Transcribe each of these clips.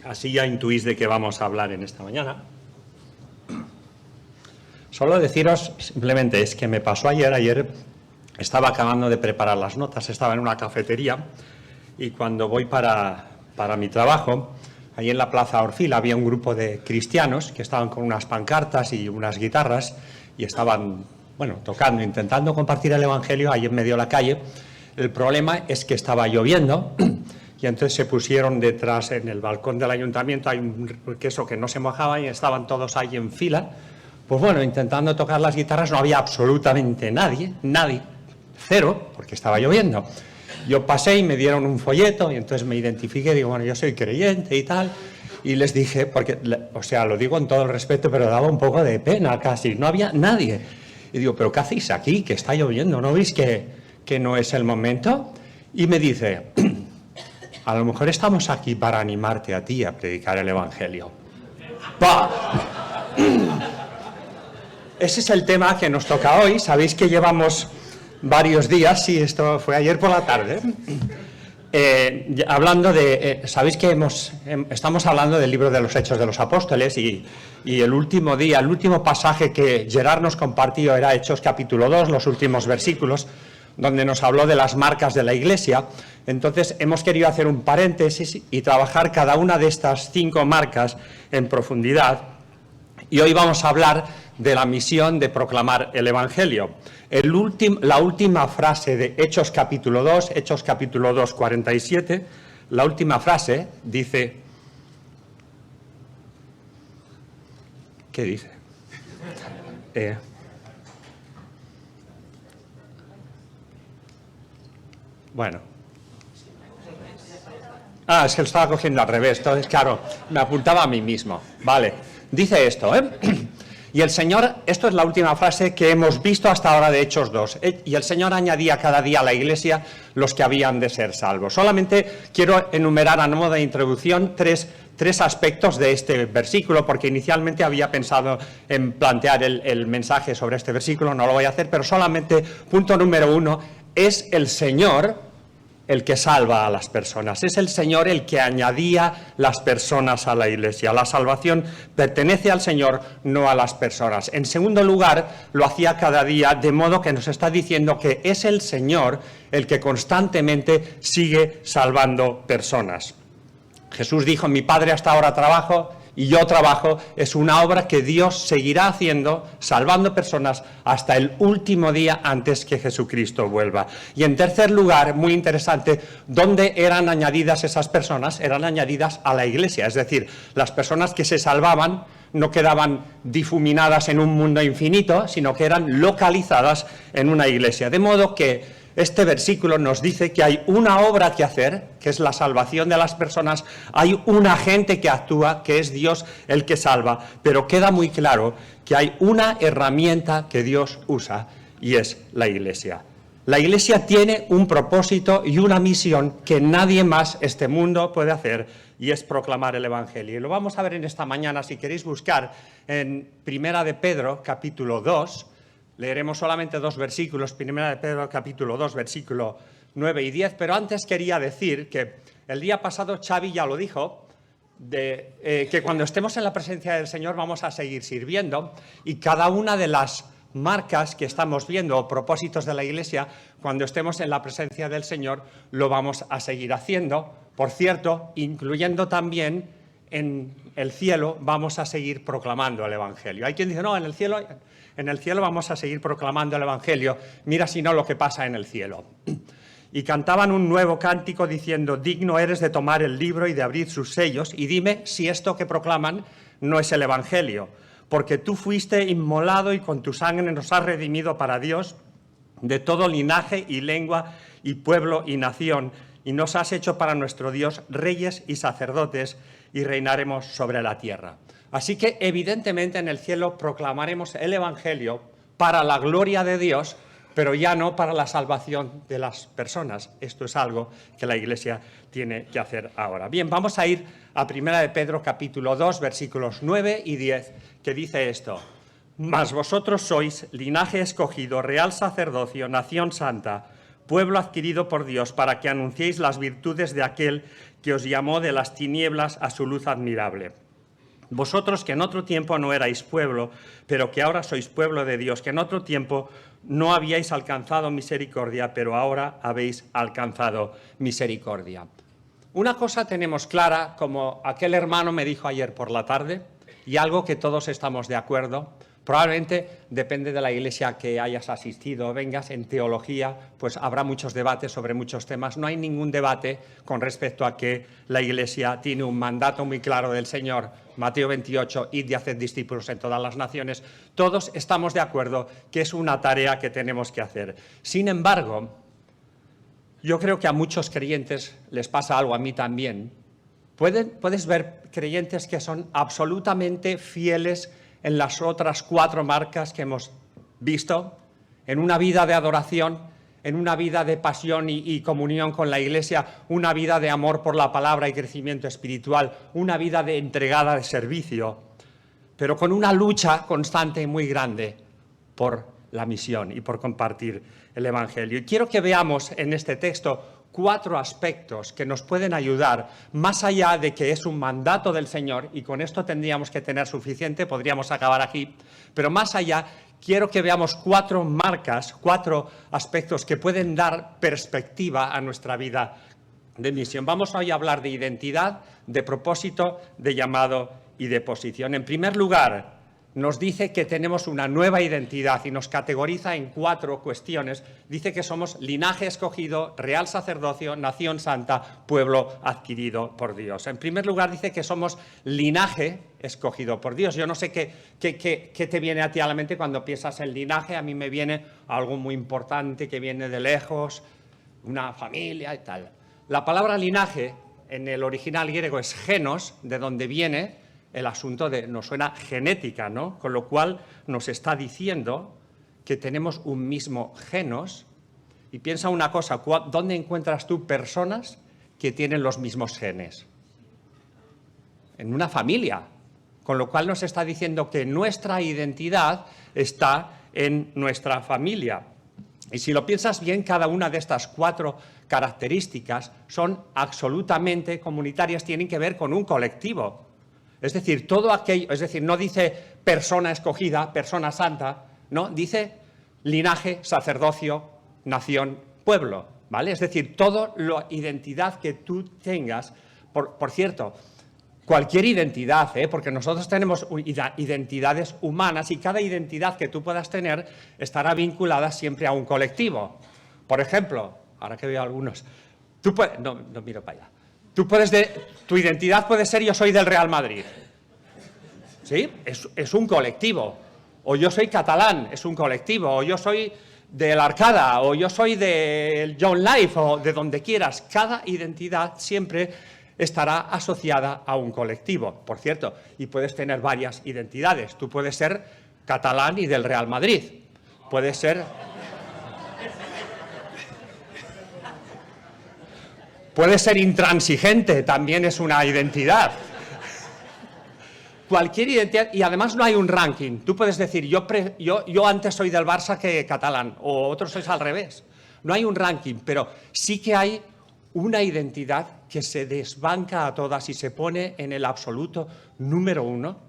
Así ya intuís de qué vamos a hablar en esta mañana. Solo deciros simplemente, es que me pasó ayer estaba acabando de preparar las notas, estaba en una cafetería y cuando voy para mi trabajo, ahí en la Plaza Orfila había un grupo de cristianos que estaban con unas pancartas y unas guitarras y estaban, tocando, intentando compartir el Evangelio ahí en medio de la calle. El problema es que estaba lloviendo y entonces se pusieron detrás en el balcón del ayuntamiento, hay un queso que no se mojaba y estaban todos ahí en fila. Pues intentando tocar las guitarras no había absolutamente nadie, cero, porque estaba lloviendo. Yo pasé y me dieron un folleto y entonces me identifiqué, digo, yo soy creyente y tal, y les dije, porque, lo digo en todo el respeto, pero daba un poco de pena casi, no había nadie. Y digo, ¿pero qué hacéis aquí? Que está lloviendo, ¿no veis que no es el momento? Y me dice, a lo mejor estamos aquí para animarte a ti a predicar el Evangelio. ¡Bah! Ese es el tema que nos toca hoy. Sabéis que llevamos varios días, sí, esto fue ayer por la tarde, hablando de, sabéis que estamos hablando del libro de los Hechos de los Apóstoles y el último día, el último pasaje que Gerard nos compartió era Hechos capítulo 2, los últimos versículos, donde nos habló de las marcas de la Iglesia. Entonces hemos querido hacer un paréntesis y trabajar cada una de estas 5 marcas en profundidad. Y hoy vamos a hablar de la misión de proclamar el Evangelio. La última frase de Hechos capítulo 2, 47, la última frase dice... ¿Qué dice? Es que lo estaba cogiendo al revés, entonces, claro, me apuntaba a mí mismo. Vale, dice esto, Y el Señor, esto es la última frase que hemos visto hasta ahora de Hechos 2, y el Señor añadía cada día a la Iglesia los que habían de ser salvos. Solamente quiero enumerar a modo de introducción tres aspectos de este versículo, porque inicialmente había pensado en plantear el mensaje sobre este versículo, no lo voy a hacer, pero solamente, punto número 1, es el Señor el que salva a las personas. Es el Señor el que añadía las personas a la Iglesia. La salvación pertenece al Señor, no a las personas. En segundo lugar, lo hacía cada día, de modo que nos está diciendo que es el Señor el que constantemente sigue salvando personas. Jesús dijo, mi Padre hasta ahora trabajo y yo trabajo. Es una obra que Dios seguirá haciendo, salvando personas hasta el último día antes que Jesucristo vuelva. Y en tercer lugar, muy interesante, ¿dónde eran añadidas esas personas? Eran añadidas a la Iglesia, es decir, las personas que se salvaban no quedaban difuminadas en un mundo infinito, sino que eran localizadas en una iglesia. De modo que este versículo nos dice que hay una obra que hacer, que es la salvación de las personas, hay un agente que actúa, que es Dios el que salva, pero queda muy claro que hay una herramienta que Dios usa y es la Iglesia. La Iglesia tiene un propósito y una misión que nadie más este mundo puede hacer y es proclamar el Evangelio. Y lo vamos a ver en esta mañana, si queréis buscar en Primera de Pedro, capítulo 2, leeremos solamente 2 versículos, Primera de Pedro, capítulo 2, versículo 9 y 10, pero antes quería decir que el día pasado Xavi ya lo dijo, que cuando estemos en la presencia del Señor vamos a seguir sirviendo y cada una de las marcas que estamos viendo o propósitos de la Iglesia, cuando estemos en la presencia del Señor, lo vamos a seguir haciendo. Por cierto, incluyendo también en el cielo, vamos a seguir proclamando el Evangelio. Hay quien dice, no, en el cielo vamos a seguir proclamando el Evangelio. Mira si no lo que pasa en el cielo. Y cantaban un nuevo cántico diciendo, digno eres de tomar el libro y de abrir sus sellos, y dime si esto que proclaman no es el Evangelio. Porque tú fuiste inmolado y con tu sangre nos has redimido para Dios de todo linaje y lengua y pueblo y nación, y nos has hecho para nuestro Dios reyes y sacerdotes, y reinaremos sobre la tierra. Así que evidentemente en el cielo proclamaremos el Evangelio para la gloria de Dios, pero ya no para la salvación de las personas. Esto es algo que la Iglesia tiene que hacer ahora. Bien, vamos a ir a Primera de Pedro, capítulo 2, versículos 9 y 10, que dice esto. Mas vosotros sois linaje escogido, real sacerdocio, nación santa, pueblo adquirido por Dios, para que anunciéis las virtudes de aquel que os llamó de las tinieblas a su luz admirable. Vosotros que en otro tiempo no erais pueblo, pero que ahora sois pueblo de Dios, que en otro tiempo no habíais alcanzado misericordia, pero ahora habéis alcanzado misericordia. Una cosa tenemos clara, como aquel hermano me dijo ayer por la tarde, y algo que todos estamos de acuerdo. Probablemente, depende de la iglesia que hayas asistido o vengas, en teología, pues habrá muchos debates sobre muchos temas. No hay ningún debate con respecto a que la iglesia tiene un mandato muy claro del Señor. Mateo 28, id y haced discípulos en todas las naciones. Todos estamos de acuerdo que es una tarea que tenemos que hacer. Sin embargo, yo creo que a muchos creyentes les pasa algo, a mí también. Puedes ver creyentes que son absolutamente fieles en las otras 4 marcas que hemos visto, en una vida de adoración, en una vida de pasión y comunión con la Iglesia, una vida de amor por la palabra y crecimiento espiritual, una vida de entregada de servicio, pero con una lucha constante y muy grande por la misión y por compartir el Evangelio. Y quiero que veamos en este texto 4 aspectos que nos pueden ayudar, más allá de que es un mandato del Señor, y con esto tendríamos que tener suficiente, podríamos acabar aquí, pero más allá, quiero que veamos 4 marcas, 4 aspectos que pueden dar perspectiva a nuestra vida de misión. Vamos hoy a hablar de identidad, de propósito, de llamado y de posición. En primer lugar, nos dice que tenemos una nueva identidad y nos categoriza en 4 cuestiones. Dice que somos linaje escogido, real sacerdocio, nación santa, pueblo adquirido por Dios. En primer lugar, dice que somos linaje escogido por Dios. Yo no sé qué te viene a ti a la mente cuando piensas en linaje. A mí me viene algo muy importante que viene de lejos, una familia y tal. La palabra linaje en el original griego es genos, de donde viene el asunto nos suena genética, ¿no? Con lo cual nos está diciendo que tenemos un mismo genos. Y piensa una cosa, ¿dónde encuentras tú personas que tienen los mismos genes? En una familia. Con lo cual nos está diciendo que nuestra identidad está en nuestra familia. Y si lo piensas bien, cada una de estas 4 características son absolutamente comunitarias, tienen que ver con un colectivo. Es decir, todo aquello, es decir, no dice persona escogida, persona santa, no, dice linaje, sacerdocio, nación, pueblo, ¿vale? Es decir, toda la identidad que tú tengas, por cierto, cualquier identidad, porque nosotros tenemos identidades humanas y cada identidad que tú puedas tener estará vinculada siempre a un colectivo. Por ejemplo, ahora que veo algunos, tú puedes, no miro para allá. Tu identidad puede ser yo soy del Real Madrid, ¿sí? Es un colectivo. O yo soy catalán, es un colectivo. O yo soy del Arcada, o yo soy del John Life, o de donde quieras. Cada identidad siempre estará asociada a un colectivo, por cierto. Y puedes tener varias identidades. Tú puedes ser catalán y del Real Madrid. Puedes ser... Puede ser intransigente, también es una identidad. Cualquier identidad, y además no hay un ranking. Tú puedes decir, yo antes soy del Barça que catalán, o otros sois al revés. No hay un ranking, pero sí que hay una identidad que se desbanca a todas y se pone en el absoluto número 1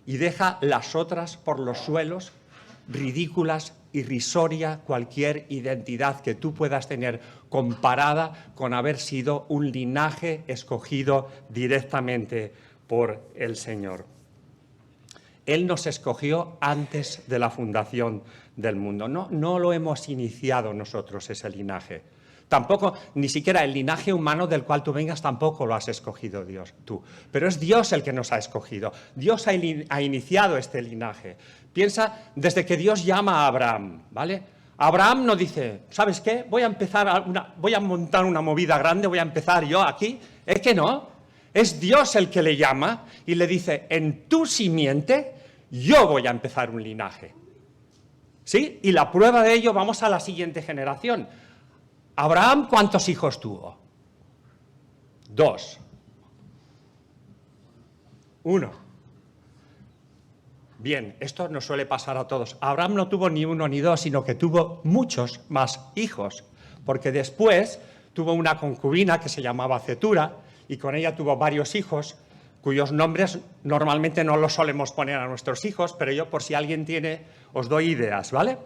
y deja las otras por los suelos, ridículas, irrisoria cualquier identidad que tú puedas tener comparada con haber sido un linaje escogido directamente por el Señor. Él nos escogió antes de la fundación del mundo. No lo hemos iniciado nosotros, ese linaje. Tampoco, ni siquiera el linaje humano del cual tú vengas, tampoco lo has escogido tú. Pero es Dios el que nos ha escogido. Dios ha iniciado este linaje. Piensa, desde que Dios llama a Abraham, ¿vale? Abraham no dice, ¿sabes qué? Voy a montar una movida grande, voy a empezar yo aquí. Es que no. Es Dios el que le llama y le dice, en tu simiente yo voy a empezar un linaje. ¿Sí? Y la prueba de ello, vamos a la siguiente generación. Abraham, ¿cuántos hijos tuvo? 2. 1. Bien, esto nos suele pasar a todos. Abraham no tuvo ni 1 ni 2, sino que tuvo muchos más hijos, porque después tuvo una concubina que se llamaba Cetura, y con ella tuvo varios hijos, cuyos nombres normalmente no los solemos poner a nuestros hijos, pero yo, por si alguien tiene, os doy ideas, ¿vale?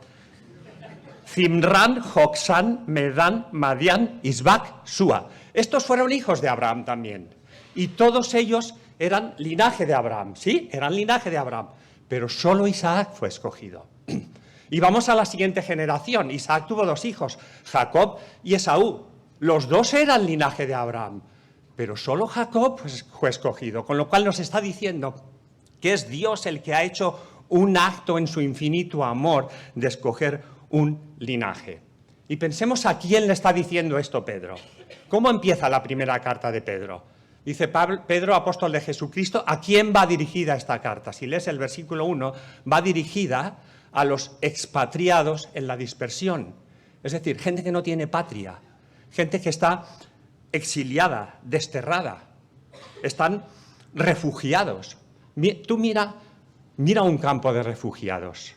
Zimran, Joksán, Medán, Madián, Isbac, Sua. Estos fueron hijos de Abraham también. Y todos ellos eran linaje de Abraham, ¿sí? Eran linaje de Abraham. Pero solo Isaac fue escogido. Y vamos a la siguiente generación. Isaac tuvo 2 hijos, Jacob y Esaú. Los 2 eran linaje de Abraham. Pero solo Jacob fue escogido. Con lo cual nos está diciendo que es Dios el que ha hecho un acto en su infinito amor de escoger un linaje. Y pensemos a quién le está diciendo esto Pedro. ¿Cómo empieza la primera carta de Pedro? Dice Pedro, apóstol de Jesucristo, ¿a quién va dirigida esta carta? Si lees el versículo 1, va dirigida a los expatriados en la dispersión. Es decir, gente que no tiene patria, gente que está exiliada, desterrada, están refugiados. Tú mira un campo de refugiados.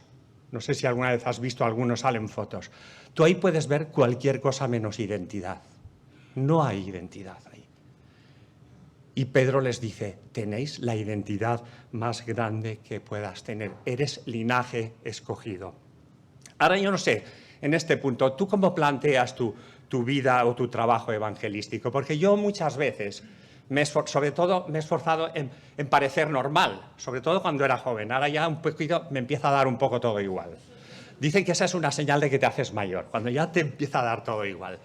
No sé si alguna vez has visto, algunos salen fotos. Tú ahí puedes ver cualquier cosa menos identidad. No hay identidad ahí. Y Pedro les dice, tenéis la identidad más grande que puedas tener. Eres linaje escogido. Ahora yo no sé, en este punto, ¿tú cómo planteas tu vida o tu trabajo evangelístico? Porque yo muchas veces, sobre todo, me he esforzado en parecer normal, sobre todo cuando era joven. Ahora ya un poquito me empieza a dar un poco todo igual. Dicen que esa es una señal de que te haces mayor, cuando ya te empieza a dar todo igual.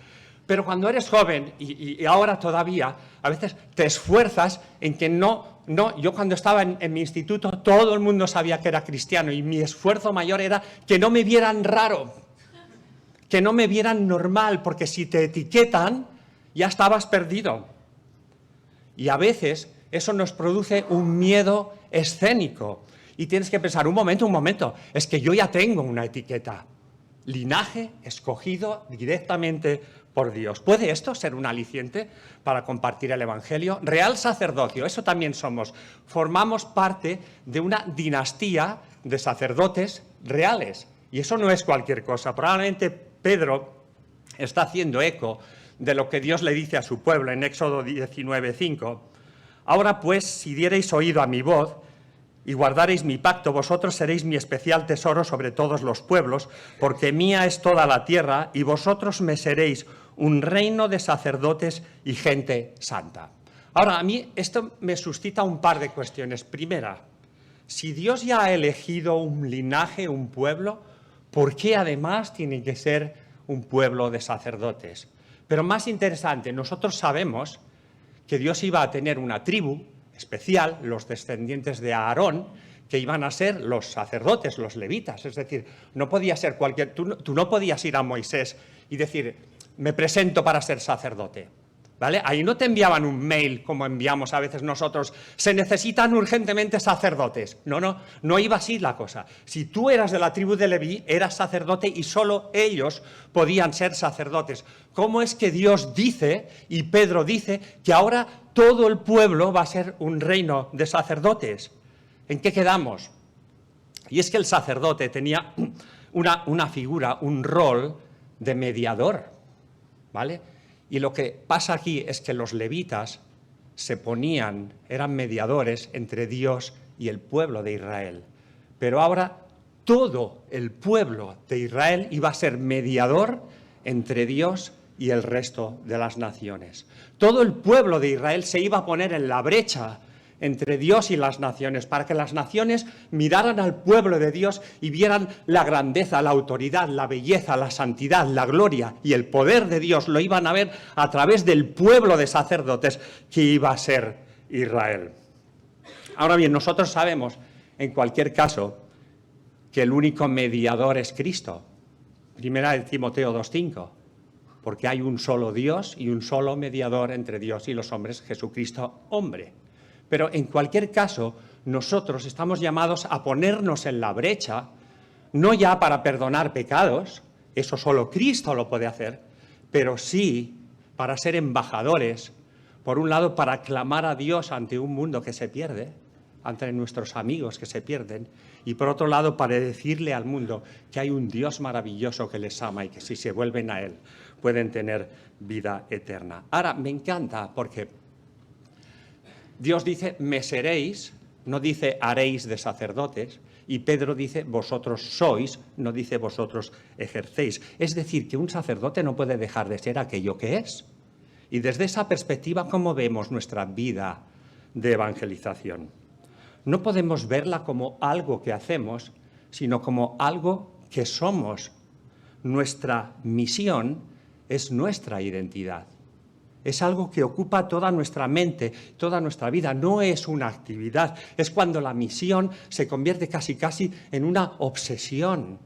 Pero cuando eres joven, y ahora todavía, a veces te esfuerzas en que no. Yo cuando estaba en mi instituto, todo el mundo sabía que era cristiano, y mi esfuerzo mayor era que no me vieran raro, que no me vieran normal, porque si te etiquetan, ya estabas perdido. Y a veces eso nos produce un miedo escénico. Y tienes que pensar, un momento, es que yo ya tengo una etiqueta. Linaje escogido directamente por Dios. ¿Puede esto ser un aliciente para compartir el Evangelio? Real sacerdocio, eso también somos. Formamos parte de una dinastía de sacerdotes reales. Y eso no es cualquier cosa. Probablemente Pedro está haciendo eco de lo que Dios le dice a su pueblo en Éxodo 19:5. Ahora pues, si diereis oído a mi voz y guardareis mi pacto, vosotros seréis mi especial tesoro sobre todos los pueblos, porque mía es toda la tierra, y vosotros me seréis un reino de sacerdotes y gente santa. Ahora, a mí esto me suscita un par de cuestiones. Primera, si Dios ya ha elegido un linaje, un pueblo, ¿por qué además tiene que ser un pueblo de sacerdotes? Pero más interesante, nosotros sabemos que Dios iba a tener una tribu especial, los descendientes de Aarón, que iban a ser los sacerdotes, los levitas. Es decir, no podía ser tú no podías ir a Moisés y decir, me presento para ser sacerdote, ¿vale? Ahí no te enviaban un mail como enviamos a veces nosotros, se necesitan urgentemente sacerdotes. No iba así la cosa. Si tú eras de la tribu de Leví, eras sacerdote y solo ellos podían ser sacerdotes. ¿Cómo es que Dios dice, y Pedro dice, que ahora todo el pueblo va a ser un reino de sacerdotes? ¿En qué quedamos? Y es que el sacerdote tenía una figura, un rol de mediador, ¿vale? Y lo que pasa aquí es que los levitas eran mediadores entre Dios y el pueblo de Israel. Pero ahora todo el pueblo de Israel iba a ser mediador entre Dios y el resto de las naciones. Todo el pueblo de Israel se iba a poner en la brecha entre Dios y las naciones, para que las naciones miraran al pueblo de Dios y vieran la grandeza, la autoridad, la belleza, la santidad, la gloria y el poder de Dios. Lo iban a ver a través del pueblo de sacerdotes que iba a ser Israel. Ahora bien, nosotros sabemos, en cualquier caso, que el único mediador es Cristo. Primera de Timoteo 2:5. Porque hay un solo Dios y un solo mediador entre Dios y los hombres, Jesucristo, hombre. Pero en cualquier caso, nosotros estamos llamados a ponernos en la brecha, no ya para perdonar pecados, eso solo Cristo lo puede hacer, pero sí para ser embajadores, por un lado para clamar a Dios ante un mundo que se pierde, ante nuestros amigos que se pierden, y por otro lado para decirle al mundo que hay un Dios maravilloso que les ama y que si se vuelven a Él pueden tener vida eterna. Ahora, me encanta porque Dios dice, me seréis, no dice haréis de sacerdotes, y Pedro dice, vosotros sois, no dice vosotros ejercéis. Es decir, que un sacerdote no puede dejar de ser aquello que es. Y desde esa perspectiva, ¿cómo vemos nuestra vida de evangelización? No podemos verla como algo que hacemos, sino como algo que somos. Nuestra misión es nuestra identidad. Es algo que ocupa toda nuestra mente, toda nuestra vida. No es una actividad. Es cuando la misión se convierte casi en una obsesión.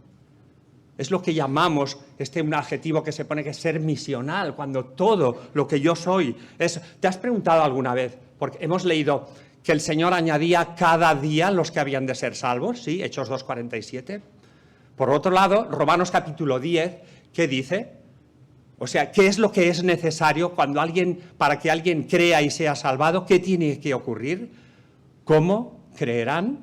Es lo que llamamos, un adjetivo que se pone que es ser misional, cuando todo lo que yo soy es... ¿Te has preguntado alguna vez? Porque hemos leído que el Señor añadía cada día los que habían de ser salvos, ¿sí? Hechos 2:47. Por otro lado, Romanos capítulo 10, ¿qué dice? O sea, ¿qué es lo que es necesario para que alguien crea y sea salvado? ¿Qué tiene que ocurrir? ¿Cómo creerán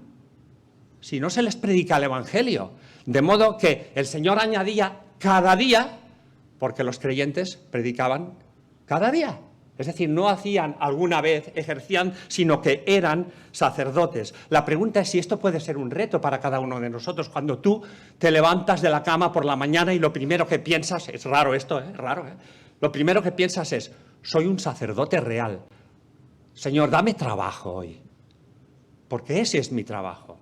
si no se les predica el Evangelio? De modo que el Señor añadía cada día, porque los creyentes predicaban cada día. Es decir, no hacían alguna vez, ejercían, sino que eran sacerdotes. La pregunta es si esto puede ser un reto para cada uno de nosotros. Cuando tú te levantas de la cama por la mañana y lo primero que piensas, es raro esto, raro, lo primero que piensas es, soy un sacerdote real. Señor, dame trabajo hoy, porque ese es mi trabajo.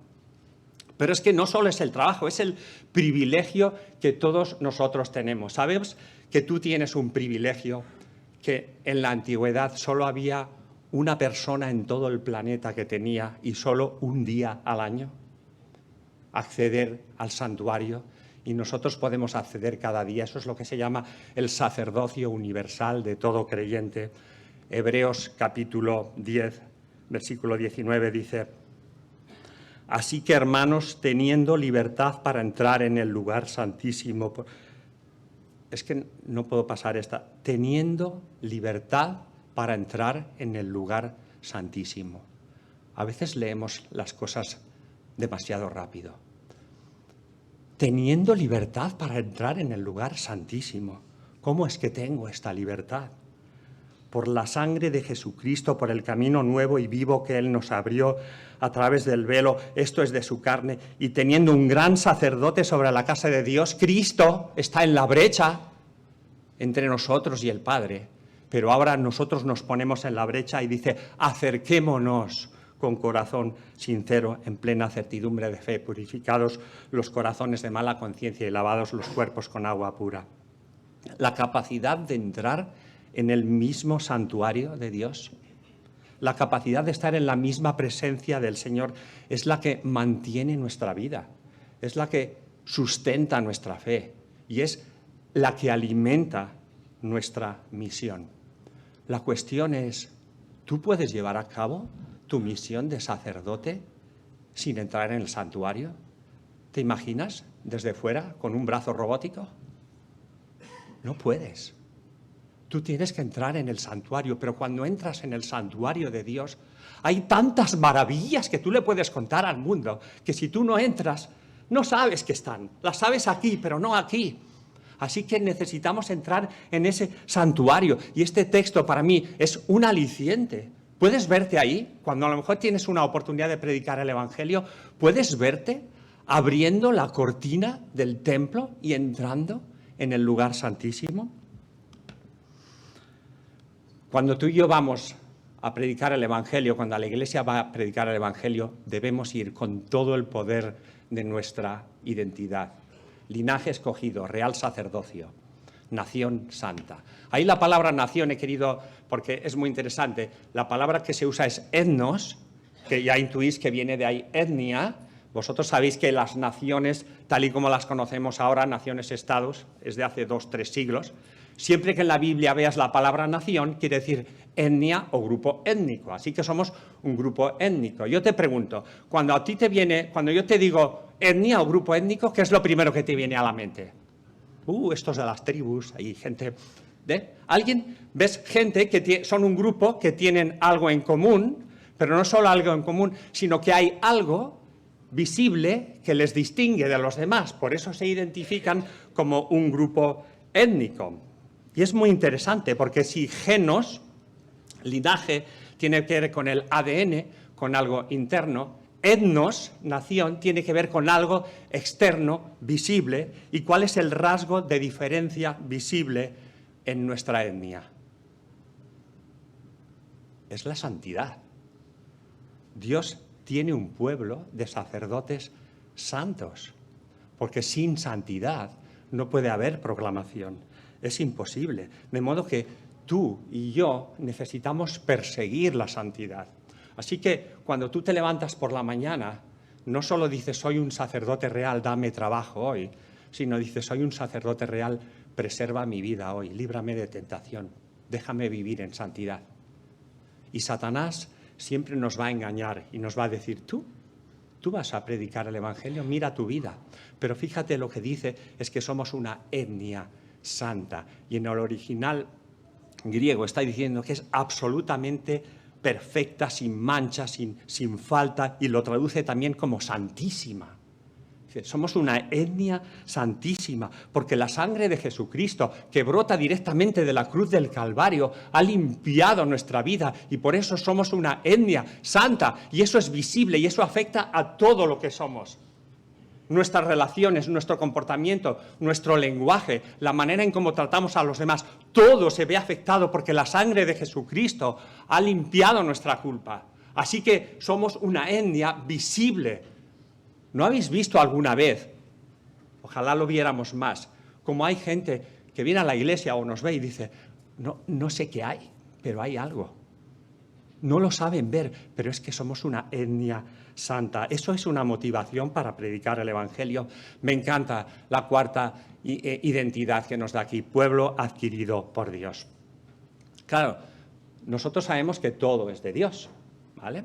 Pero es que no solo es el trabajo, es el privilegio que todos nosotros tenemos. ¿Sabes que tú tienes un privilegio? Que en la antigüedad solo había una persona en todo el planeta que tenía y solo un día al año acceder al santuario, y nosotros podemos acceder cada día. Eso es lo que se llama el sacerdocio universal de todo creyente. Hebreos capítulo 10, versículo 19 dice: así que, hermanos, teniendo libertad para entrar en el lugar santísimo... Es que no puedo pasar esta. Teniendo libertad para entrar en el lugar santísimo. A veces leemos las cosas demasiado rápido. Teniendo libertad para entrar en el lugar santísimo. ¿Cómo es que tengo esta libertad? Por la sangre de Jesucristo, por el camino nuevo y vivo que Él nos abrió a través del velo, esto es de su carne, y teniendo un gran sacerdote sobre la casa de Dios, Cristo está en la brecha entre nosotros y el Padre, pero ahora nosotros nos ponemos en la brecha y dice, acerquémonos con corazón sincero, en plena certidumbre de fe, purificados los corazones de mala conciencia y lavados los cuerpos con agua pura. La capacidad de entrar en el mismo santuario de Dios, la capacidad de estar en la misma presencia del Señor, es la que mantiene nuestra vida, es la que sustenta nuestra fe y es la que alimenta nuestra misión. La cuestión es, ¿tú puedes llevar a cabo tu misión de sacerdote sin entrar en el santuario? ¿Te imaginas desde fuera con un brazo robótico? No puedes. Tú tienes que entrar en el santuario, pero cuando entras en el santuario de Dios, hay tantas maravillas que tú le puedes contar al mundo, que si tú no entras, no sabes que están. Las sabes aquí, pero no aquí. Así que necesitamos entrar en ese santuario. Y este texto para mí es un aliciente. ¿Puedes verte ahí? Cuando a lo mejor tienes una oportunidad de predicar el Evangelio, ¿puedes verte abriendo la cortina del templo y entrando en el lugar santísimo? Cuando tú y yo vamos a predicar el Evangelio, cuando la Iglesia va a predicar el Evangelio, debemos ir con todo el poder de nuestra identidad. Linaje escogido, real sacerdocio, nación santa. Ahí la palabra nación he querido, porque es muy interesante, la palabra que se usa es etnos, que ya intuís que viene de ahí etnia. Vosotros sabéis que las naciones, tal y como las conocemos ahora, naciones-estados, es de hace 2-3 siglos. Siempre que en la Biblia veas la palabra nación, quiere decir etnia o grupo étnico. Así que somos un grupo étnico. Yo te pregunto, cuando yo te digo etnia o grupo étnico, ¿qué es lo primero que te viene a la mente? Estos de las tribus, hay gente... ¿Ves gente que son un grupo que tienen algo en común, pero no solo algo en común, sino que hay algo visible que les distingue de los demás? Por eso se identifican como un grupo étnico. Y es muy interesante porque si genos, linaje, tiene que ver con el ADN, con algo interno. Etnos, nación, tiene que ver con algo externo, visible. ¿Y cuál es el rasgo de diferencia visible en nuestra etnia? Es la santidad. Dios tiene un pueblo de sacerdotes santos, porque sin santidad no puede haber proclamación. Es imposible. De modo que tú y yo necesitamos perseguir la santidad. Así que cuando tú te levantas por la mañana, no solo dices, soy un sacerdote real, dame trabajo hoy, sino dices, soy un sacerdote real, preserva mi vida hoy, líbrame de tentación, déjame vivir en santidad. Y Satanás siempre nos va a engañar y nos va a decir, tú vas a predicar el Evangelio, mira tu vida. Pero fíjate, lo que dice es que somos una etnia santa. Y en el original griego está diciendo que es absolutamente perfecta, sin mancha, sin falta, y lo traduce también como santísima. Somos una etnia santísima, porque la sangre de Jesucristo, que brota directamente de la cruz del Calvario, ha limpiado nuestra vida, y por eso somos una etnia santa, y eso es visible, y eso afecta a todo lo que somos. Nuestras relaciones, nuestro comportamiento, nuestro lenguaje, la manera en cómo tratamos a los demás, todo se ve afectado porque la sangre de Jesucristo ha limpiado nuestra culpa. Así que somos una etnia visible. ¿No habéis visto alguna vez, ojalá lo viéramos más, como hay gente que viene a la iglesia o nos ve y dice, no sé qué hay, pero hay algo? No lo saben ver, pero es que somos una etnia santa. Eso es una motivación para predicar el Evangelio. Me encanta la cuarta identidad que nos da aquí, pueblo adquirido por Dios. Claro, nosotros sabemos que todo es de Dios, ¿vale?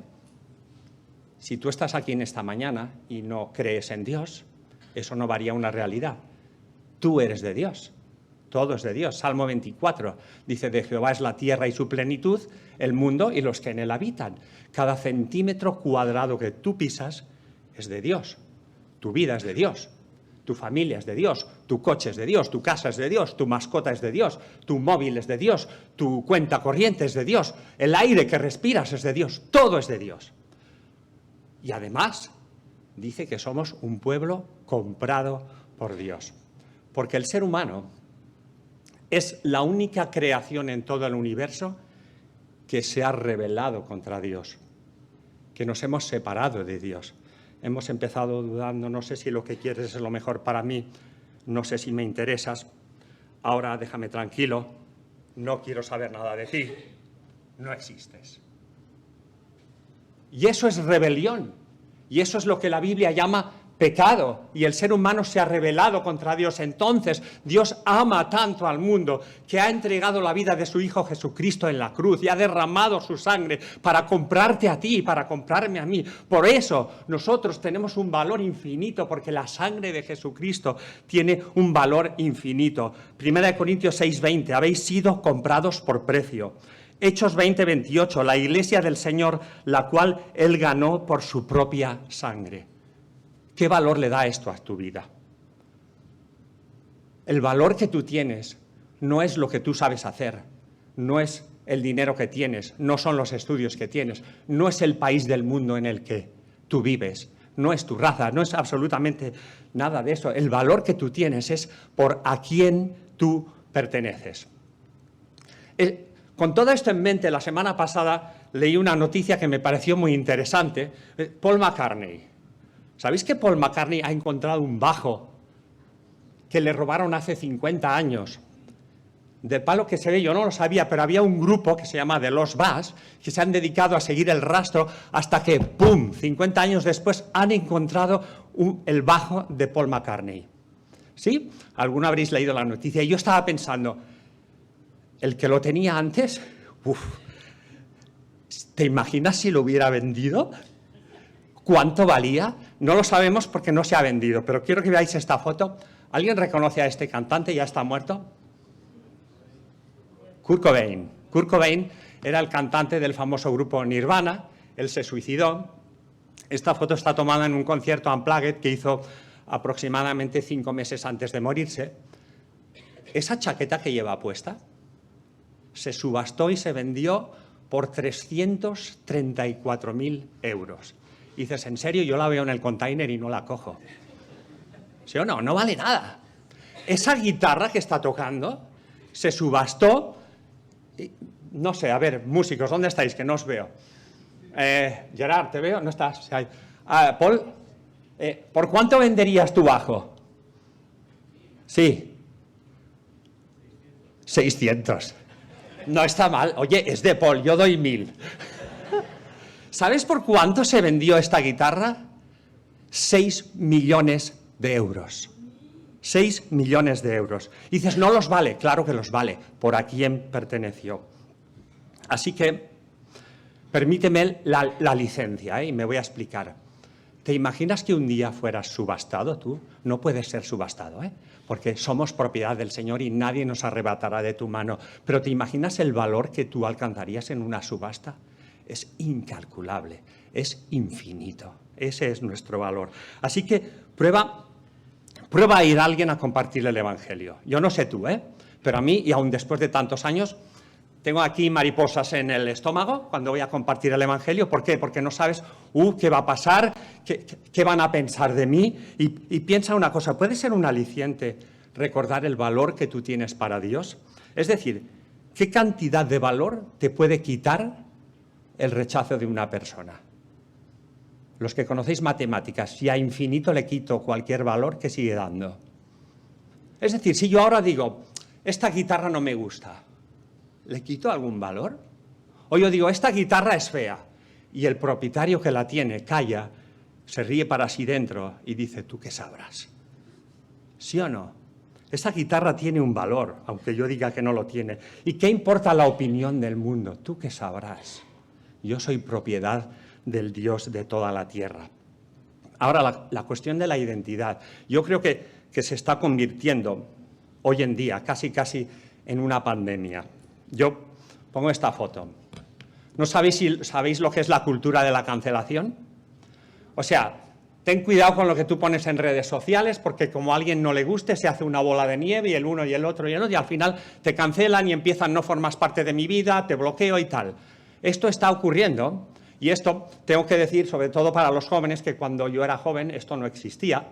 Si tú estás aquí en esta mañana y no crees en Dios, eso no varía una realidad. Tú eres de Dios. Todo es de Dios. Salmo 24 dice, de Jehová es la tierra y su plenitud, el mundo y los que en él habitan. Cada centímetro cuadrado que tú pisas es de Dios. Tu vida es de Dios. Tu familia es de Dios. Tu coche es de Dios. Tu casa es de Dios. Tu mascota es de Dios. Tu móvil es de Dios. Tu cuenta corriente es de Dios. El aire que respiras es de Dios. Todo es de Dios. Y además dice que somos un pueblo comprado por Dios. Porque el ser humano es la única creación en todo el universo que se ha rebelado contra Dios, que nos hemos separado de Dios. Hemos empezado dudando, no sé si lo que quieres es lo mejor para mí, no sé si me interesas, ahora déjame tranquilo, no quiero saber nada de ti, no existes. Y eso es rebelión, y eso es lo que la Biblia llama pecado, y el ser humano se ha rebelado contra Dios. Entonces Dios ama tanto al mundo que ha entregado la vida de su Hijo Jesucristo en la cruz y ha derramado su sangre para comprarte a ti y para comprarme a mí. Por eso nosotros tenemos un valor infinito, porque la sangre de Jesucristo tiene un valor infinito. 1 Corintios 6:20, habéis sido comprados por precio. Hechos 20:28, la iglesia del Señor, la cual Él ganó por su propia sangre. ¿Qué valor le da esto a tu vida? El valor que tú tienes no es lo que tú sabes hacer, no es el dinero que tienes, no son los estudios que tienes, no es el país del mundo en el que tú vives, no es tu raza, no es absolutamente nada de eso. El valor que tú tienes es por a quién tú perteneces. Con todo esto en mente, la semana pasada leí una noticia que me pareció muy interesante. Paul McCartney. ¿Sabéis que Paul McCartney ha encontrado un bajo que le robaron hace 50 años? Del palo que se ve, yo no lo sabía, pero había un grupo que se llama The Lost Bass, que se han dedicado a seguir el rastro hasta que, ¡pum!, 50 años después han encontrado el bajo de Paul McCartney. ¿Sí? Alguno habréis leído la noticia. Y yo estaba pensando, el que lo tenía antes, ¿te imaginas si lo hubiera vendido? ¿Cuánto valía? No lo sabemos porque no se ha vendido, pero quiero que veáis esta foto. ¿Alguien reconoce a este cantante? ¿Ya está muerto? Kurt Cobain. Kurt Cobain era el cantante del famoso grupo Nirvana. Él se suicidó. Esta foto está tomada en un concierto Unplugged que hizo aproximadamente 5 meses antes de morirse. Esa chaqueta que lleva puesta se subastó y se vendió por 334.000 euros. Y dices, ¿en serio? Yo la veo en el container y no la cojo. ¿Sí o no? No vale nada. Esa guitarra que está tocando se subastó, no sé, a ver, músicos, ¿dónde estáis? Que no os veo. Gerard, ¿te veo? No estás. Paul, ¿por cuánto venderías tu bajo? Sí. 600. No está mal. Oye, es de Paul, yo doy 1.000. ¿Sabes por cuánto se vendió esta guitarra? 6 millones de euros. 6 millones de euros. Y dices, no los vale. Claro que los vale. ¿Por a quién perteneció? Así que, permíteme la licencia, y me voy a explicar. ¿Te imaginas que un día fueras subastado tú? No puedes ser subastado, porque somos propiedad del Señor y nadie nos arrebatará de tu mano. Pero ¿te imaginas el valor que tú alcanzarías en una subasta? Es incalculable, es infinito. Ese es nuestro valor. Así que prueba a ir a alguien a compartir el Evangelio. Yo no sé tú, pero a mí, y aún después de tantos años, tengo aquí mariposas en el estómago cuando voy a compartir el Evangelio. ¿Por qué? Porque no sabes, ¿qué va a pasar? ¿Qué van a pensar de mí? Y piensa una cosa, ¿puede ser un aliciente recordar el valor que tú tienes para Dios? Es decir, ¿qué cantidad de valor te puede quitar el rechazo de una persona? Los que conocéis matemáticas, si a infinito le quito cualquier valor, ¿qué sigue dando? Es decir, si yo ahora digo, esta guitarra no me gusta, ¿le quito algún valor? O yo digo, esta guitarra es fea, y el propietario que la tiene calla, se ríe para sí dentro y dice, ¿tú qué sabrás? ¿Sí o no? Esta guitarra tiene un valor, aunque yo diga que no lo tiene. ¿Y qué importa la opinión del mundo? ¿Tú qué sabrás? Yo soy propiedad del Dios de toda la tierra. Ahora, la cuestión de la identidad. Yo creo que se está convirtiendo hoy en día casi en una pandemia. Yo pongo esta foto. ¿No sabéis lo que es la cultura de la cancelación? O sea, ten cuidado con lo que tú pones en redes sociales, porque como a alguien no le guste, se hace una bola de nieve y el uno y el otro y el otro, y al final te cancelan y empiezan, no formas parte de mi vida, te bloqueo y tal. Esto está ocurriendo, y esto tengo que decir, sobre todo para los jóvenes, que cuando yo era joven esto no existía.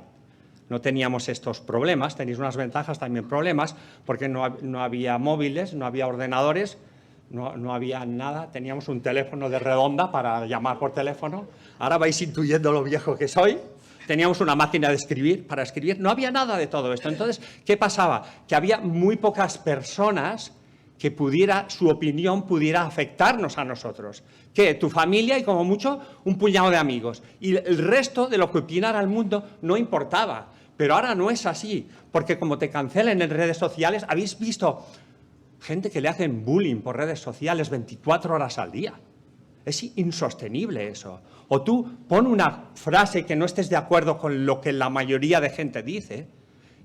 No teníamos estos problemas, tenéis unas ventajas, también problemas, porque no había móviles, no había ordenadores, no había nada, teníamos un teléfono de redonda para llamar por teléfono. Ahora vais intuyendo lo viejo que soy. Teníamos una máquina de escribir, para escribir, no había nada de todo esto. Entonces, ¿qué pasaba? Que había muy pocas personas que su opinión pudiera afectarnos a nosotros. Que tu familia y como mucho un puñado de amigos. Y el resto de lo que opinara el mundo no importaba. Pero ahora no es así, porque como te cancelen en redes sociales, habéis visto gente que le hacen bullying por redes sociales 24 horas al día. Es insostenible eso. O tú pon una frase que no estés de acuerdo con lo que la mayoría de gente dice,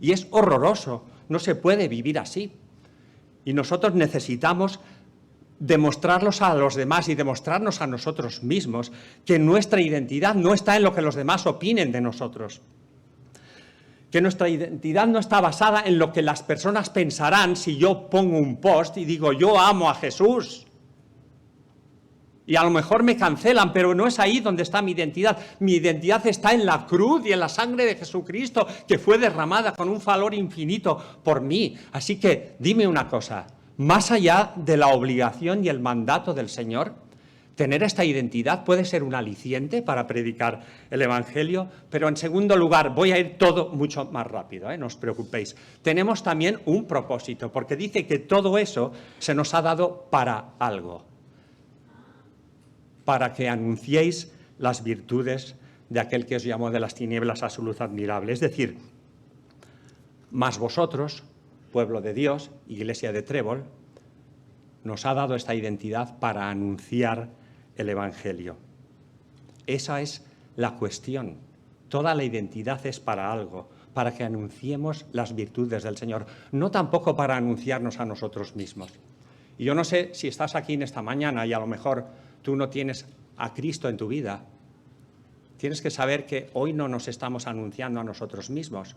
y es horroroso. No se puede vivir así. Y nosotros necesitamos demostrarlos a los demás y demostrarnos a nosotros mismos que nuestra identidad no está en lo que los demás opinen de nosotros. Que nuestra identidad no está basada en lo que las personas pensarán si yo pongo un post y digo, yo amo a Jesús. Y a lo mejor me cancelan, pero no es ahí donde está mi identidad. Mi identidad está en la cruz y en la sangre de Jesucristo, que fue derramada con un valor infinito por mí. Así que dime una cosa, más allá de la obligación y el mandato del Señor, tener esta identidad puede ser un aliciente para predicar el Evangelio, pero en segundo lugar, voy a ir todo mucho más rápido, no os preocupéis. Tenemos también un propósito, porque dice que todo eso se nos ha dado para algo. Para que anunciéis las virtudes de aquel que os llamó de las tinieblas a su luz admirable. Es decir, más vosotros, pueblo de Dios, iglesia de Trébol, nos ha dado esta identidad para anunciar el Evangelio. Esa es la cuestión. Toda la identidad es para algo, para que anunciemos las virtudes del Señor, no tampoco para anunciarnos a nosotros mismos. Y yo no sé si estás aquí en esta mañana y a lo mejor tú no tienes a Cristo en tu vida. Tienes que saber que hoy no nos estamos anunciando a nosotros mismos.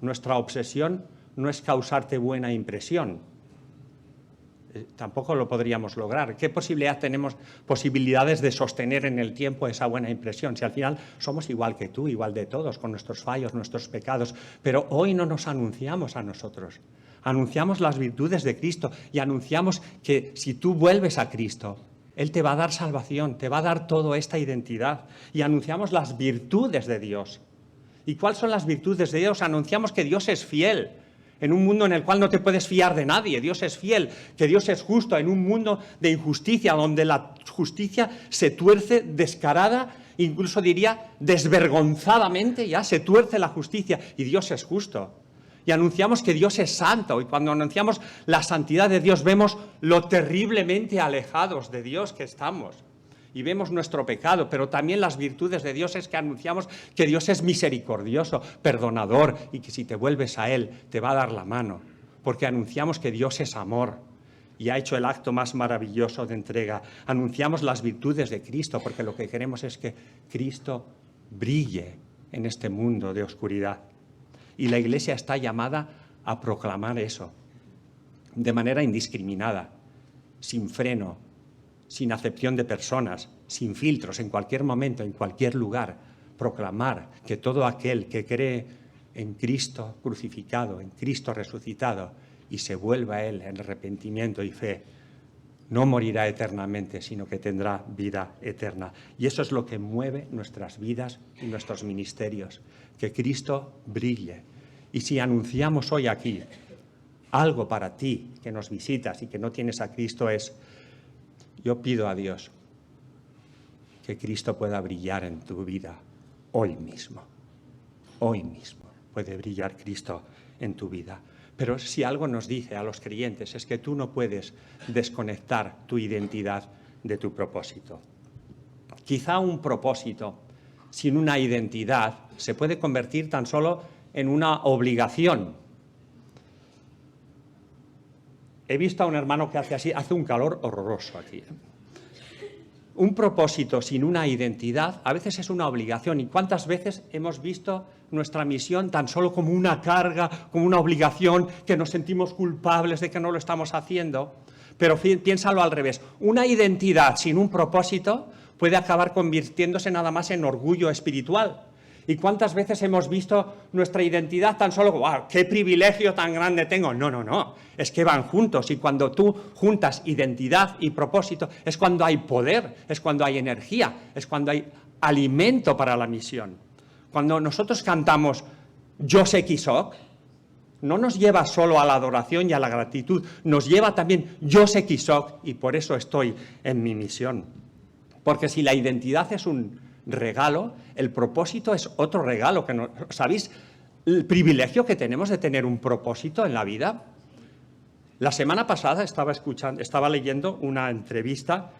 Nuestra obsesión no es causarte buena impresión, tampoco lo podríamos lograr. ¿Qué posibilidades de sostener en el tiempo esa buena impresión? Si al final somos igual que tú, igual de todos, con nuestros fallos, nuestros pecados, pero hoy no nos anunciamos a nosotros. Anunciamos las virtudes de Cristo y anunciamos que si tú vuelves a Cristo, Él te va a dar salvación, te va a dar toda esta identidad. Y anunciamos las virtudes de Dios. ¿Y cuáles son las virtudes de Dios? Anunciamos que Dios es fiel. En un mundo en el cual no te puedes fiar de nadie, Dios es fiel, que Dios es justo, en un mundo de injusticia, donde la justicia se tuerce descarada, incluso diría desvergonzadamente, ya se tuerce la justicia, y Dios es justo. Y anunciamos que Dios es santo, y cuando anunciamos la santidad de Dios, vemos lo terriblemente alejados de Dios que estamos. Y vemos nuestro pecado, pero también las virtudes de Dios es que anunciamos que Dios es misericordioso, perdonador, y que si te vuelves a Él, te va a dar la mano, porque anunciamos que Dios es amor y ha hecho el acto más maravilloso de entrega. Anunciamos las virtudes de Cristo, porque lo que queremos es que Cristo brille en este mundo de oscuridad. Y la Iglesia está llamada a proclamar eso, de manera indiscriminada, sin freno, sin acepción de personas, sin filtros, en cualquier momento, en cualquier lugar, proclamar que todo aquel que cree en Cristo crucificado, en Cristo resucitado, y se vuelva a Él en arrepentimiento y fe, no morirá eternamente, sino que tendrá vida eterna. Y eso es lo que mueve nuestras vidas y nuestros ministerios, que Cristo brille. Y si anunciamos hoy aquí algo para ti, que nos visitas y que no tienes a Cristo, es: yo pido a Dios que Cristo pueda brillar en tu vida hoy mismo. Hoy mismo puede brillar Cristo en tu vida. Pero si algo nos dice a los creyentes es que tú no puedes desconectar tu identidad de tu propósito. Quizá un propósito sin una identidad se puede convertir tan solo en una obligación. He visto a un hermano que hace así, hace un calor horroroso aquí. Un propósito sin una identidad a veces es una obligación. ¿Y cuántas veces hemos visto nuestra misión tan solo como una carga, como una obligación, que nos sentimos culpables de que no lo estamos haciendo? Pero piénsalo al revés. Una identidad sin un propósito puede acabar convirtiéndose nada más en orgullo espiritual. ¿Y cuántas veces hemos visto nuestra identidad tan solo, ¡wow, qué privilegio tan grande tengo! No, no, no, es que van juntos, y cuando tú juntas identidad y propósito es cuando hay poder, es cuando hay energía, es cuando hay alimento para la misión. Cuando nosotros cantamos Yo sé qui soc, no nos lleva solo a la adoración y a la gratitud, nos lleva también Yo sé qui soc, y por eso estoy en mi misión. Porque si la identidad es un regalo, el propósito es otro regalo. ¿Sabéis el privilegio que tenemos de tener un propósito en la vida? La semana pasada estaba leyendo una entrevista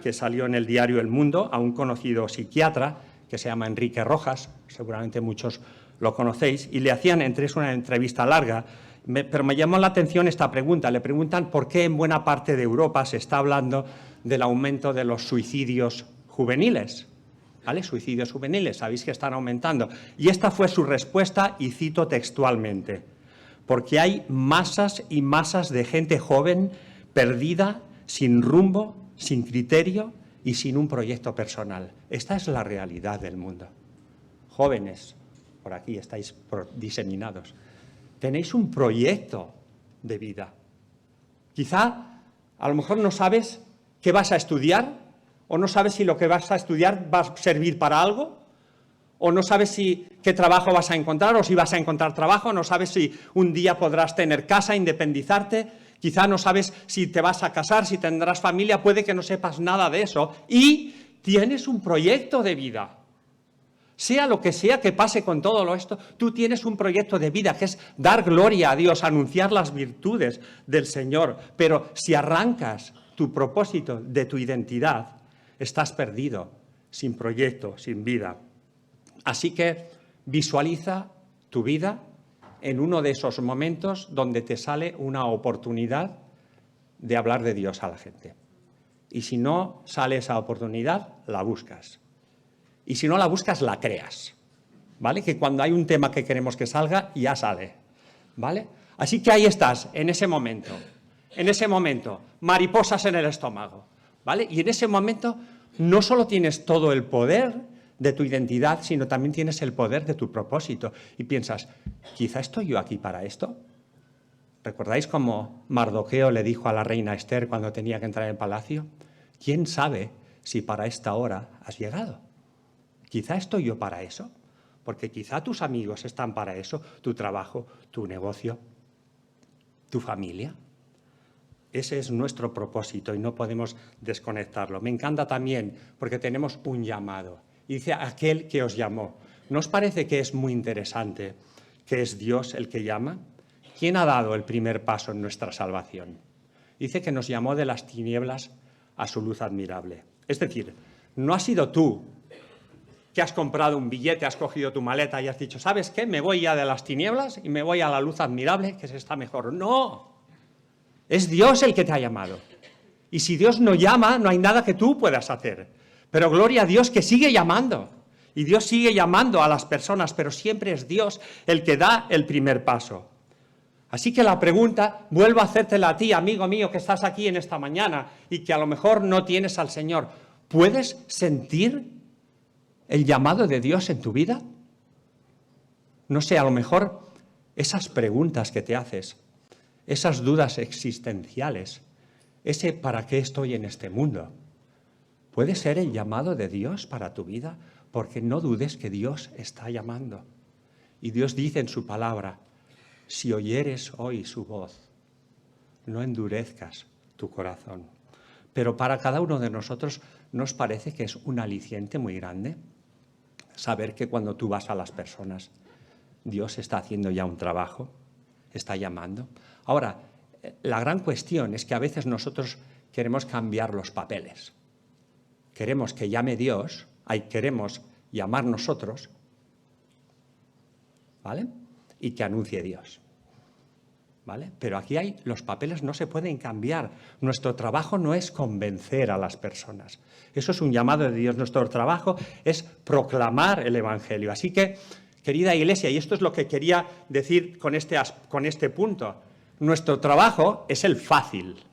que salió en el diario El Mundo a un conocido psiquiatra que se llama Enrique Rojas, seguramente muchos lo conocéis, y le hacían, es una entrevista larga, pero me llamó la atención esta pregunta. Le preguntan por qué en buena parte de Europa se está hablando del aumento de los suicidios juveniles. ¿Vale? Suicidios juveniles, sabéis que están aumentando. Y esta fue su respuesta, y cito textualmente: porque hay masas y masas de gente joven, perdida, sin rumbo, sin criterio y sin un proyecto personal. Esta es la realidad del mundo. Jóvenes, por aquí estáis diseminados, tenéis un proyecto de vida. Quizá, a lo mejor no sabes qué vas a estudiar, o no sabes si lo que vas a estudiar va a servir para algo, o no sabes qué trabajo vas a encontrar, o si vas a encontrar trabajo, no sabes si un día podrás tener casa, independizarte, quizá no sabes si te vas a casar, si tendrás familia, puede que no sepas nada de eso, y tienes un proyecto de vida. Sea lo que sea que pase con todo esto, tú tienes un proyecto de vida que es dar gloria a Dios, anunciar las virtudes del Señor, pero si arrancas tu propósito de tu identidad, estás perdido, sin proyecto, sin vida. Así que visualiza tu vida en uno de esos momentos donde te sale una oportunidad de hablar de Dios a la gente. Y si no sale esa oportunidad, la buscas. Y si no la buscas, la creas. ¿Vale? Que cuando hay un tema que queremos que salga, ya sale. ¿Vale? Así que ahí estás, en ese momento. en ese momento, mariposas en el estómago, ¿vale? Y en ese momento no solo tienes todo el poder de tu identidad, sino también tienes el poder de tu propósito. Y piensas, ¿quizá estoy yo aquí para esto? ¿Recordáis cómo Mardoqueo le dijo a la reina Esther cuando tenía que entrar en el palacio? ¿Quién sabe si para esta hora has llegado? ¿Quizá estoy yo para eso? Porque quizá tus amigos están para eso, tu trabajo, tu negocio, tu familia. Ese es nuestro propósito y no podemos desconectarlo. Me encanta también porque tenemos un llamado. Y dice aquel que os llamó. ¿No os parece que es muy interesante que es Dios el que llama? ¿Quién ha dado el primer paso en nuestra salvación? Dice que nos llamó de las tinieblas a su luz admirable. Es decir, no has sido tú que has comprado un billete, has cogido tu maleta y has dicho, ¿sabes qué? Me voy ya de las tinieblas y me voy a la luz admirable, que se está mejor. ¡No! Es Dios el que te ha llamado. Y si Dios no llama, no hay nada que tú puedas hacer. Pero gloria a Dios que sigue llamando. Y Dios sigue llamando a las personas, pero siempre es Dios el que da el primer paso. Así que la pregunta, vuelvo a hacértela a ti, amigo mío, que estás aquí en esta mañana y que a lo mejor no tienes al Señor. ¿Puedes sentir el llamado de Dios en tu vida? No sé, a lo mejor esas preguntas que te haces, esas dudas existenciales, ese ¿para qué estoy en este mundo? ¿Puede ser el llamado de Dios para tu vida? Porque no dudes que Dios está llamando. Y Dios dice en su palabra, si oyeres hoy su voz, no endurezcas tu corazón. Pero para cada uno de nosotros, ¿nos parece que es un aliciente muy grande? Saber que cuando tú vas a las personas, Dios está haciendo ya un trabajo, está llamando. Ahora, la gran cuestión es que a veces nosotros queremos cambiar los papeles. Queremos que llame Dios, queremos llamar nosotros, ¿vale? Y que anuncie Dios, ¿vale? Pero aquí los papeles no se pueden cambiar. Nuestro trabajo no es convencer a las personas. Eso es un llamado de Dios. Nuestro trabajo es proclamar el Evangelio. Así que, querida Iglesia, y esto es lo que quería decir con este punto, nuestro trabajo es el fácil.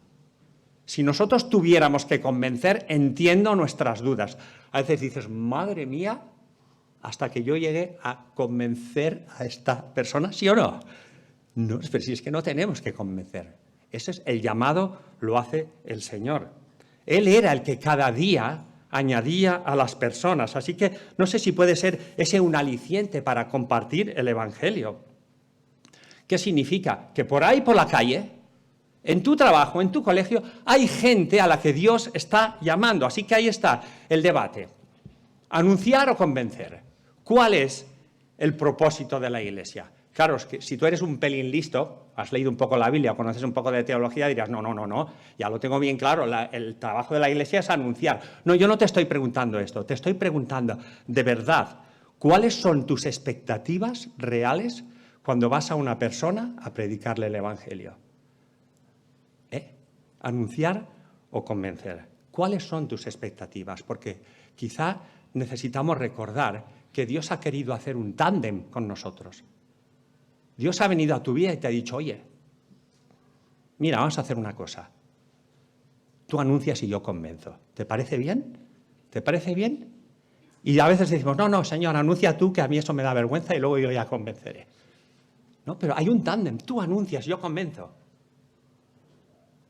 Si nosotros tuviéramos que convencer, entiendo nuestras dudas. A veces dices, madre mía, hasta que yo llegue a convencer a esta persona, ¿sí o no? No, pero si es que no tenemos que convencer. Ese es el llamado, lo hace el Señor. Él era el que cada día añadía a las personas. Así que no sé si puede ser ese un aliciente para compartir el Evangelio. ¿Qué significa? Que por ahí, por la calle, en tu trabajo, en tu colegio, hay gente a la que Dios está llamando. Así que ahí está el debate. ¿Anunciar o convencer? ¿Cuál es el propósito de la Iglesia? Claro, es que si tú eres un pelín listo, has leído un poco la Biblia, conoces un poco de teología, dirás, no, ya lo tengo bien claro, el trabajo de la Iglesia es anunciar. No, yo no te estoy preguntando esto, te estoy preguntando, de verdad, ¿cuáles son tus expectativas reales cuando vas a una persona a predicarle el Evangelio? ¿Anunciar o convencer? ¿Cuáles son tus expectativas? Porque quizá necesitamos recordar que Dios ha querido hacer un tándem con nosotros. Dios ha venido a tu vida y te ha dicho, oye, mira, vamos a hacer una cosa. Tú anuncias y yo convenzo. ¿Te parece bien? ¿Te parece bien? Y a veces decimos, no, Señor, anuncia tú, que a mí eso me da vergüenza y luego yo ya convenceré. No, pero hay un tándem. Tú anuncias, yo convenzo.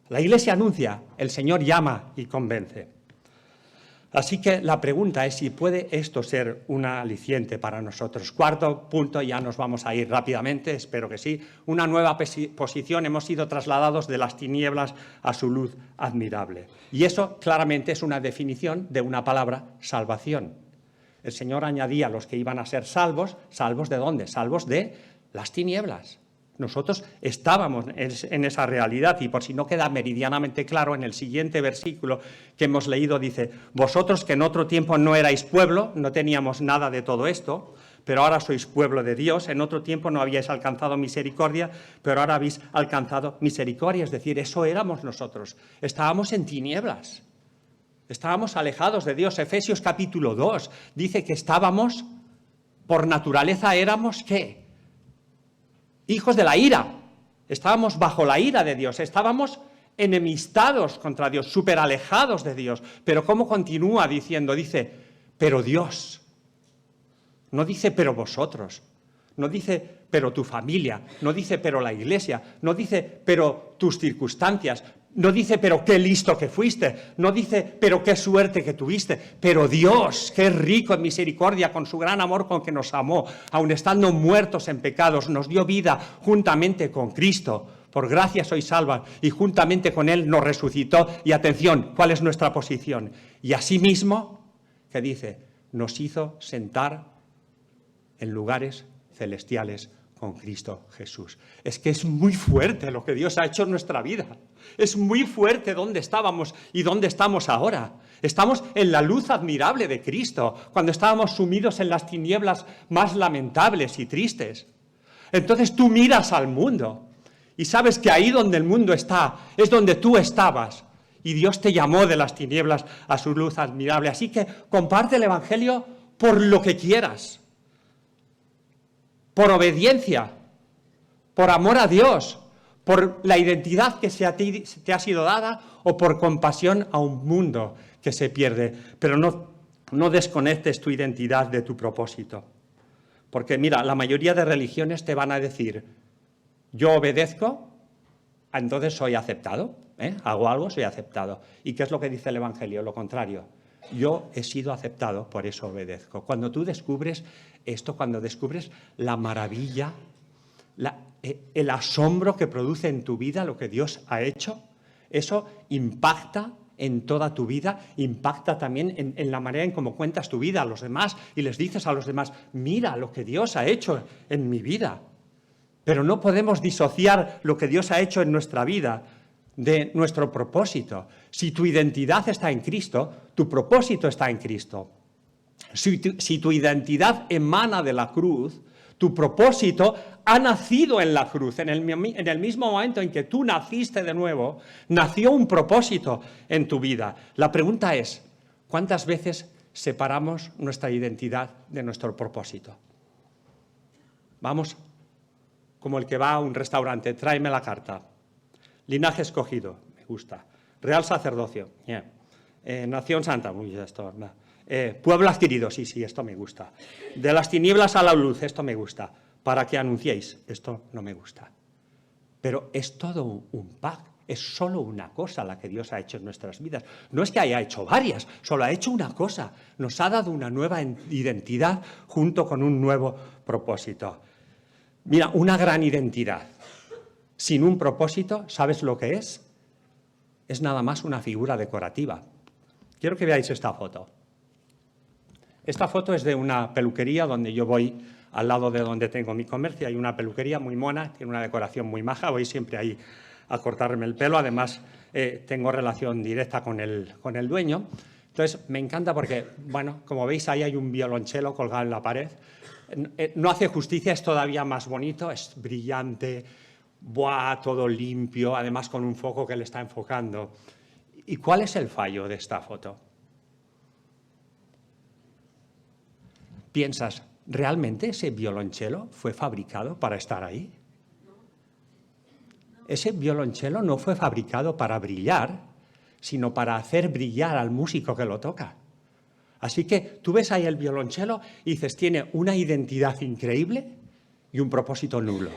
La Iglesia anuncia, el Señor llama y convence. Así que la pregunta es si puede esto ser un aliciente para nosotros. Cuarto punto, ya nos vamos a ir rápidamente, espero que sí. Una nueva posición, hemos sido trasladados de las tinieblas a su luz admirable. Y eso claramente es una definición de una palabra, salvación. El Señor añadía a los que iban a ser salvos, ¿salvos de dónde? Salvos de las tinieblas. Nosotros estábamos en esa realidad y por si no queda meridianamente claro, en el siguiente versículo que hemos leído dice, vosotros que en otro tiempo no erais pueblo, no teníamos nada de todo esto, pero ahora sois pueblo de Dios, en otro tiempo no habíais alcanzado misericordia, pero ahora habéis alcanzado misericordia, es decir, eso éramos nosotros, estábamos en tinieblas, estábamos alejados de Dios. Efesios capítulo 2 dice que estábamos, por naturaleza éramos, ¿qué? Hijos de la ira, estábamos bajo la ira de Dios, estábamos enemistados contra Dios, súper alejados de Dios. Pero ¿cómo continúa diciendo? Dice, pero Dios. No dice, pero vosotros. No dice, pero tu familia. No dice, pero la iglesia. No dice, pero tus circunstancias. No dice, pero qué listo que fuiste. No dice, pero qué suerte que tuviste. Pero Dios, que es rico en misericordia, con su gran amor con que nos amó, aun estando muertos en pecados, nos dio vida juntamente con Cristo. Por gracia sois salvos, y juntamente con Él nos resucitó. Y atención, ¿cuál es nuestra posición? Y asimismo, ¿qué dice? Nos hizo sentar en lugares celestiales con Cristo Jesús. Es que es muy fuerte lo que Dios ha hecho en nuestra vida. Es muy fuerte dónde estábamos y dónde estamos ahora. Estamos en la luz admirable de Cristo, cuando estábamos sumidos en las tinieblas más lamentables y tristes. Entonces tú miras al mundo y sabes que ahí donde el mundo está es donde tú estabas. Y Dios te llamó de las tinieblas a su luz admirable. Así que comparte el Evangelio por lo que quieras. Por obediencia, por amor a Dios, por la identidad que te ha sido dada o por compasión a un mundo que se pierde. Pero no desconectes tu identidad de tu propósito. Porque mira, la mayoría de religiones te van a decir, yo obedezco, entonces soy aceptado, hago algo, soy aceptado. ¿Y qué es lo que dice el Evangelio? Lo contrario. Yo he sido aceptado, por eso obedezco. Cuando tú descubres esto, cuando descubres la maravilla, el asombro que produce en tu vida lo que Dios ha hecho, eso impacta en toda tu vida, impacta también en la manera en cómo cuentas tu vida a los demás y les dices a los demás, mira lo que Dios ha hecho en mi vida. Pero no podemos disociar lo que Dios ha hecho en nuestra vida de nuestro propósito. Si tu identidad está en Cristo, tu propósito está en Cristo. Si tu identidad emana de la cruz, tu propósito ha nacido en la cruz. En el mismo momento en que tú naciste de nuevo, nació un propósito en tu vida. La pregunta es, ¿cuántas veces separamos nuestra identidad de nuestro propósito? Vamos, como el que va a un restaurante, tráeme la carta. Linaje escogido, me gusta. Real sacerdocio, yeah. Nación santa, uy, esto, no. Pueblo adquirido, sí, esto me gusta. De las tinieblas a la luz, esto me gusta. Para que anunciéis, esto no me gusta. Pero es todo un pack, es solo una cosa la que Dios ha hecho en nuestras vidas. No es que haya hecho varias, solo ha hecho una cosa. Nos ha dado una nueva identidad junto con un nuevo propósito. Mira, una gran identidad. Sin un propósito, ¿sabes lo que es? Es nada más una figura decorativa. Quiero que veáis esta foto. Esta foto es de una peluquería donde yo voy al lado de donde tengo mi comercio. Hay una peluquería muy mona, tiene una decoración muy maja. Voy siempre ahí a cortarme el pelo. Además, tengo relación directa con el dueño. Entonces, me encanta porque, bueno, como veis, ahí hay un violonchelo colgado en la pared. No hace justicia, es todavía más bonito, es brillante, todo limpio, además con un foco que le está enfocando. ¿Y cuál es el fallo de esta foto? Piensas, ¿realmente ese violonchelo fue fabricado para estar ahí? Ese violonchelo no fue fabricado para brillar, sino para hacer brillar al músico que lo toca. Así que tú ves ahí el violonchelo y dices, tiene una identidad increíble y un propósito nulo.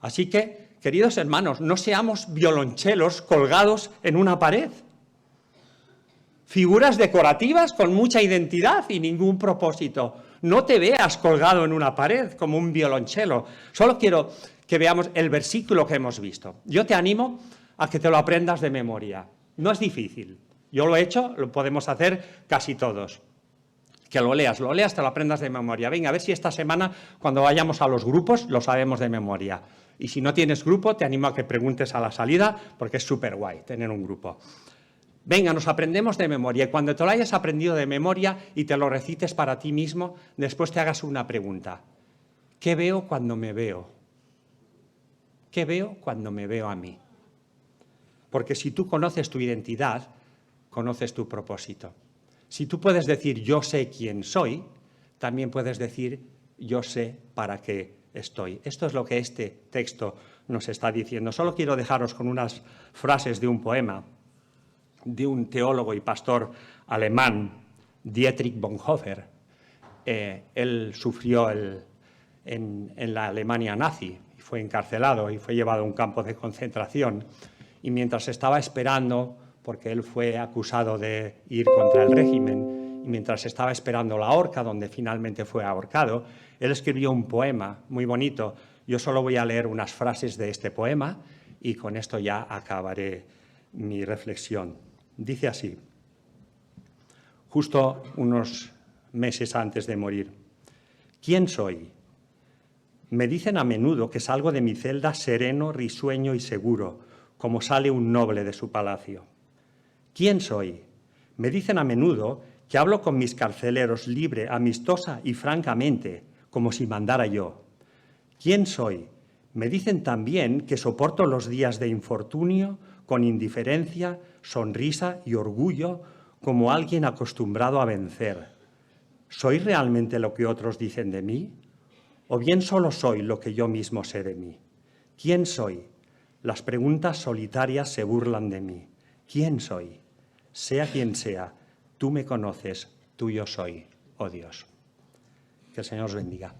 Así que, queridos hermanos, no seamos violonchelos colgados en una pared. Figuras decorativas con mucha identidad y ningún propósito. No te veas colgado en una pared como un violonchelo. Solo quiero que veamos el versículo que hemos visto. Yo te animo a que te lo aprendas de memoria. No es difícil. Yo lo he hecho, lo podemos hacer casi todos. Que lo leas, te lo aprendas de memoria. Venga, a ver si esta semana, cuando vayamos a los grupos, lo sabemos de memoria. Y si no tienes grupo, te animo a que preguntes a la salida, porque es súper guay tener un grupo. Venga, nos aprendemos de memoria. Y cuando te lo hayas aprendido de memoria y te lo recites para ti mismo, después te hagas una pregunta. ¿Qué veo cuando me veo? ¿Qué veo cuando me veo a mí? Porque si tú conoces tu identidad, conoces tu propósito. Si tú puedes decir yo sé quién soy, también puedes decir yo sé para qué estoy. Esto es lo que este texto nos está diciendo. Solo quiero dejaros con unas frases de un poema de un teólogo y pastor alemán, Dietrich Bonhoeffer. Él sufrió en la Alemania nazi, y fue encarcelado y fue llevado a un campo de concentración. Y mientras estaba esperando, porque él fue acusado de ir contra el régimen, y mientras estaba esperando la horca, donde finalmente fue ahorcado, él escribió un poema muy bonito. Yo solo voy a leer unas frases de este poema y con esto ya acabaré mi reflexión. Dice así, justo unos meses antes de morir: ¿quién soy? Me dicen a menudo que salgo de mi celda sereno, risueño y seguro, como sale un noble de su palacio. ¿Quién soy? Me dicen a menudo que hablo con mis carceleros libre, amistosa y francamente, como si mandara yo. ¿Quién soy? Me dicen también que soporto los días de infortunio con indiferencia, sonrisa y orgullo, como alguien acostumbrado a vencer. ¿Soy realmente lo que otros dicen de mí? ¿O bien solo soy lo que yo mismo sé de mí? ¿Quién soy? Las preguntas solitarias se burlan de mí. ¿Quién soy? Sea quien sea, tú me conoces, tuyo soy, oh Dios. Que el Señor os bendiga.